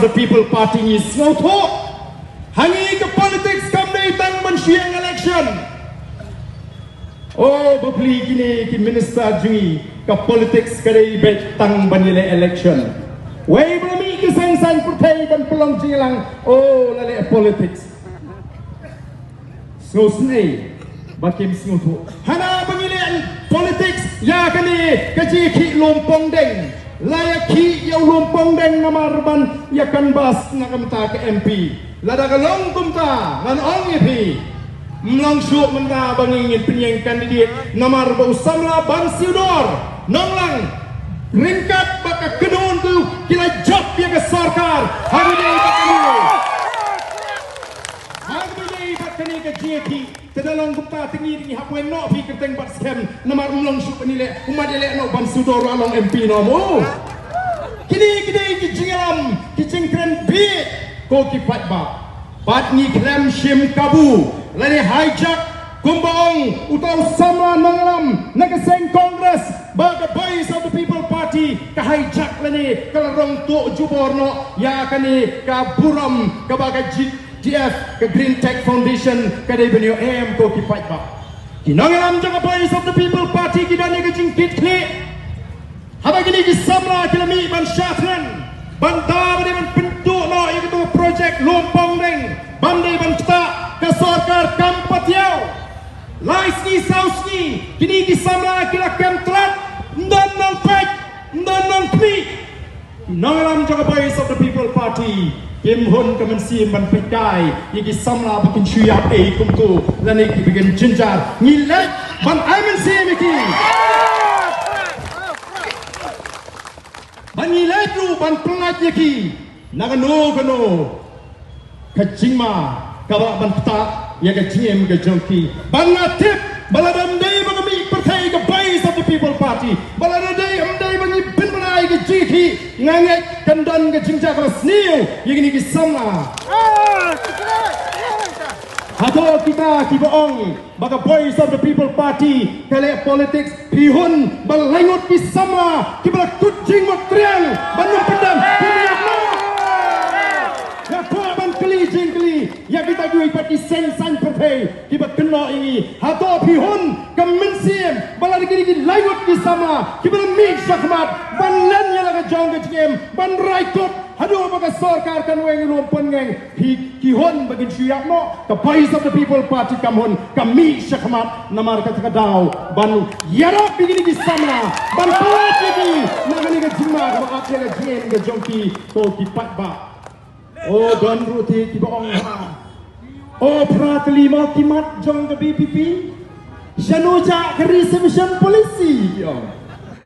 the People Party ni ngau tho hangi ke politics kam dei tang ban siang election. Oh bapli kini ki minister jungi ke politics kadai bet tang ban election. Wei belami ke sang putei ban pelong jilang oh lale politics. So snei bakim sing tu hana bangile politics ya kani kaji ki lompong deng layak ki ya lompong deng namar ban ya kan bas ngakamta ke MP lada galong kumta ngan ong EP mlang syuk menta bangingin penyeng kandidat namar ba usamla ban siudor nonglang ringkat baka kenun tu kila job ya ke sarkar hari ni bakani ke GP tedalong gupta tingi ni hapwen no pi keteng bat scam namar mlang syuk penile umat ele no ban siudor along MP no mo kini ki jingalam ki jingkren bi ko ki patba bat ni klem shim kabu lani hijack kumbaong utaw sama nanglam nagaseng Congress baga base of the People Party ka hijack lani kalarong to juborno ya kani ka buram ka baga GF ka Green Tech Foundation ka dai benyo am ko ki fight ba kinanglam jaga base of the People Party kidani ka jingkit kli haba gini ki samla kilami ban syatran bandar ban pintu no itu project lompong deng bandai ban kita ke sarkar kampatiau lais ni saus ni kini ki samla kila kentrat non pek non pli nanglam jaga base of the People Party Kim Hun kemensi ban pekai iki samla bikin syuyak kumtu dan iki bikin jenjar ngilek ban MNC miki ban ngilek tu ban pelat yaki nagano kajingma kaba ban peta ya kajim ke jongki ban ngatip baladam dei bangami partai ke base of the People Party baladam dei amdai bangi bin banai ke jiki nganget kandan ke jingja kala sniu yini ki sama hato kita ki boong baga voice of the People Party kale politics pihun balangut ki sama ki bala kucing motriang banung pendam pilihan no ya ban keli jingkeli ya kita duit pati sen partai ki bakno ini hato pihun kemensim bala dikini langut ki sama ki bala mix sakmat ban len ya laga jong ke jiem ban raikot hadu baga sarkar kan weng lumpun ngeng ki hon bagin siap no the voice of the People Party kamhon kami sakmat namar kata daw ban yarok begini ki sama ban pelat lagi nagani ke jima ka akhe ke jiem ke jongki to ki patba oh don ruti ki boong ha oh pratli mau kimat jong ke BPP Shanuja ke reservation polisi